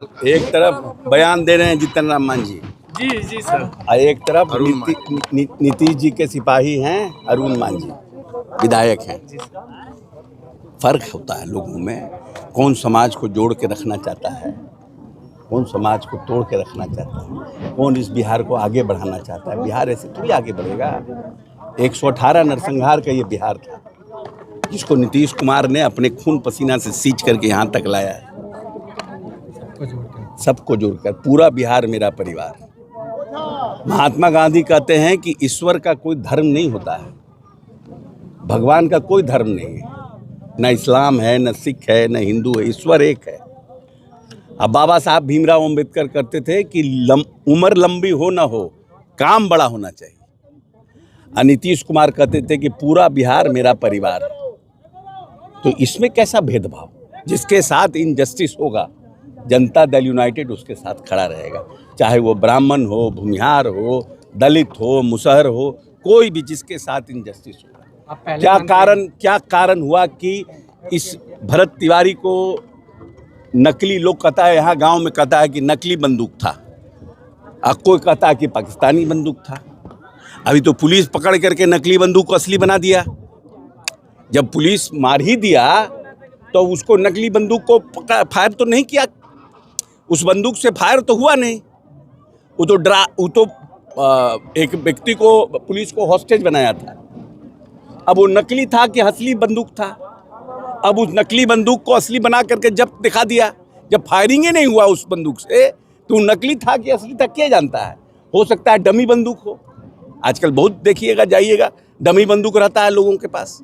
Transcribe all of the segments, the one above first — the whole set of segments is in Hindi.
एक तरफ बयान दे रहे हैं जीतन राम मांझी जी सर, और एक तरफ नीतीश जी के सिपाही हैं अरुण मांझी, विधायक हैं। फर्क होता है लोगों में, कौन समाज को जोड़ के रखना चाहता है, कौन समाज को तोड़ के रखना चाहता है, कौन इस बिहार को आगे बढ़ाना चाहता है। बिहार ऐसे थोड़ी आगे बढ़ेगा। 118 नरसंहार का ये बिहार था जिसको नीतीश कुमार ने अपने खून पसीना से सींच करके यहाँ तक लाया है। सबको जोड़कर पूरा बिहार मेरा परिवार। महात्मा गांधी कहते हैं कि ईश्वर का कोई धर्म नहीं होता है, भगवान का कोई धर्म नहीं है, न इस्लाम है, न सिख है, न हिंदू है, ईश्वर एक है। अब बाबा साहब भीमराव अंबेडकर कहते थे कि उम्र लंबी हो ना हो, काम बड़ा होना चाहिए। और नीतीश कुमार कहते थे कि पूरा बिहार मेरा परिवार है। तो इसमें कैसा भेदभाव? जिसके साथ इनजस्टिस होगा, जनता दल यूनाइटेड उसके साथ खड़ा रहेगा, चाहे वो ब्राह्मण हो, भूमिहार हो, दलित हो, मुसहर हो, कोई भी जिसके साथ इनजस्टिस होगा। क्या कारण हुआ कि इस भरत तिवारी को नकली, लोग कहता है यहाँ गांव में कहता है कि नकली बंदूक था, अब कोई कहता है कि पाकिस्तानी बंदूक था। अभी तो पुलिस पकड़ करके नकली बंदूक को असली बना दिया। जब पुलिस मार ही दिया तो उसको नकली बंदूक को फायर तो नहीं किया, उस बंदूक से फायर तो हुआ नहीं। वो तो एक व्यक्ति को, पुलिस को हॉस्टेज बनाया था। अब वो नकली था कि असली बंदूक था? अब उस नकली बंदूक को असली बना करके जब दिखा दिया, जब फायरिंग ही नहीं हुआ उस बंदूक से, तो नकली था कि असली था क्या जानता है? हो सकता है डमी बंदूक हो। आजकल बहुत देखिएगा, जाइएगा, डमी बंदूक रहता है लोगों के पास,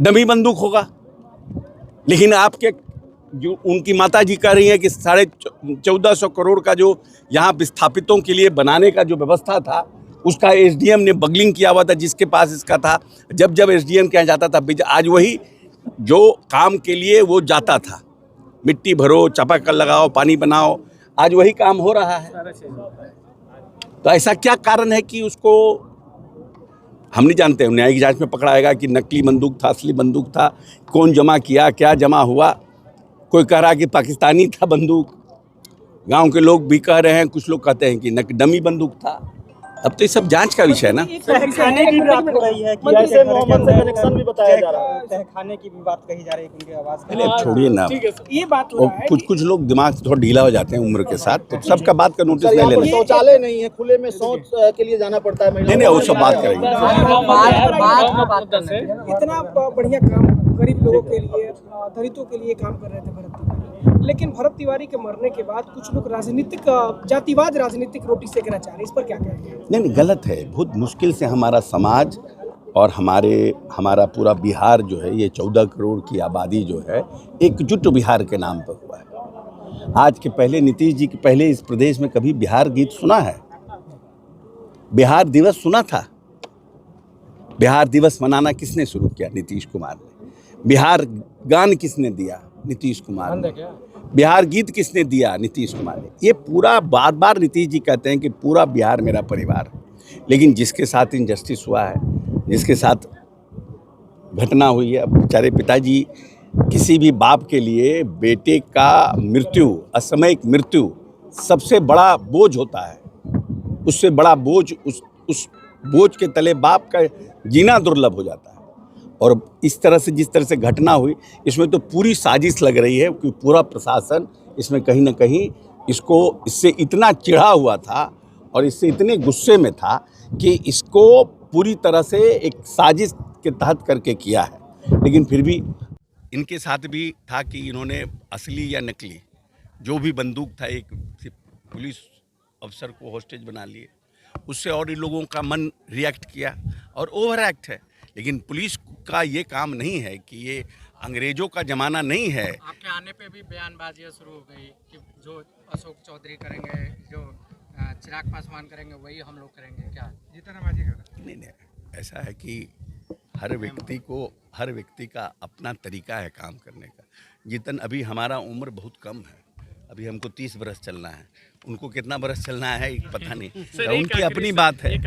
डमी बंदूक होगा। लेकिन आपके जो उनकी माता जी कह रही हैं कि 1450 करोड़ का जो यहाँ विस्थापितों के लिए बनाने का जो व्यवस्था था, उसका एसडीएम ने बगलिंग किया हुआ था, जिसके पास इसका था। जब जब एसडीएम के यहाँ जाता था, आज वही जो काम के लिए वो जाता था, मिट्टी भरो, चापाकल लगाओ, पानी बनाओ, आज वही काम हो रहा है। तो ऐसा क्या कारण है कि उसको हम नहीं जानते। न्यायिक जांच में पकड़ाएगा कि नकली बंदूक था, असली बंदूक था, कौन जमा किया, क्या जमा हुआ। कोई कह रहा कि पाकिस्तानी था बंदूक, गांव के लोग भी कह रहे हैं, कुछ लोग कहते हैं कि नकली बंदूक था। अब तो ये सब जांच का विषय है ना। तहखाने की बात हो रही है कि जैसे मोहम्मद से कनेक्शन भी बताया जा रहा है, तहखाने की भी बात कही जा रही है उनके आवाज। पहले छोड़िए ना, ये बात कुछ लोग दिमाग से थोड़ा ढीला हो जाते हैं उम्र के साथ, तो सबका बात का नोटिस ले लेना। शौचालय नहीं है, खुले में शौच के लिए जाना पड़ता है। नहीं, वो सब बात करेंगे। इतना बढ़िया काम गरीब लोगों के लिए, दलितों के लिए काम कर रहे थे भरत तिवारी, लेकिन भरत तिवारी के मरने के बाद कुछ लोग राजनीतिक, जातिवाद राजनीतिक रोटी सेकना चाह रहे हैं, इस पर क्या कहेंगे? नहीं, गलत है। बहुत मुश्किल से हमारा समाज और हमारा पूरा बिहार जो है, ये 14 करोड़ की आबादी जो है, एकजुट बिहार के नाम पर हुआ है। आज के पहले, नीतीश जी के पहले इस प्रदेश में कभी बिहार गीत सुना है? बिहार दिवस सुना था? बिहार दिवस मनाना किसने शुरू किया? नीतीश कुमार ने। बिहार गान किसने दिया? नीतीश कुमार ने। बिहार गीत किसने दिया? नीतीश कुमार ने। ये पूरा बार बार नीतीश जी कहते हैं कि पूरा बिहार मेरा परिवार है, लेकिन जिसके साथ इनजस्टिस हुआ है, जिसके साथ घटना हुई है, अब बेचारे पिताजी, किसी भी बाप के लिए बेटे का मृत्यु, असामयिक मृत्यु सबसे बड़ा बोझ होता है। उससे बड़ा बोझ, उस बोझ के तले बाप का जीना दुर्लभ हो जाता है। और इस तरह से, जिस तरह से घटना हुई, इसमें तो पूरी साजिश लग रही है कि पूरा प्रशासन इसमें कहीं ना कहीं इससे इतना चिढ़ा हुआ था और इससे इतने गुस्से में था कि इसको पूरी तरह से एक साजिश के तहत करके किया है। लेकिन फिर भी इनके साथ भी था कि इन्होंने असली या नकली जो भी बंदूक था, एक पुलिस अफसर को हॉस्टेज बना लिए, उससे और इन लोगों का मन रिएक्ट किया और ओवर एक्ट है। लेकिन पुलिस का ये काम नहीं है कि ये अंग्रेजों का ज़माना नहीं है। आपके आने पे भी बयानबाजियाँ शुरू हो गई कि जो अशोक चौधरी करेंगे, जो चिराग पासवान करेंगे, वही हम लोग करेंगे। क्या जीतनबाजी कर? नहीं, ऐसा है कि हर व्यक्ति का अपना तरीका है काम करने का। जीतन, अभी हमारा उम्र बहुत कम है, अभी हमको 30 बरस चलना है, उनको कितना बरस चलना है पता नहीं, उनकी अपनी बात है।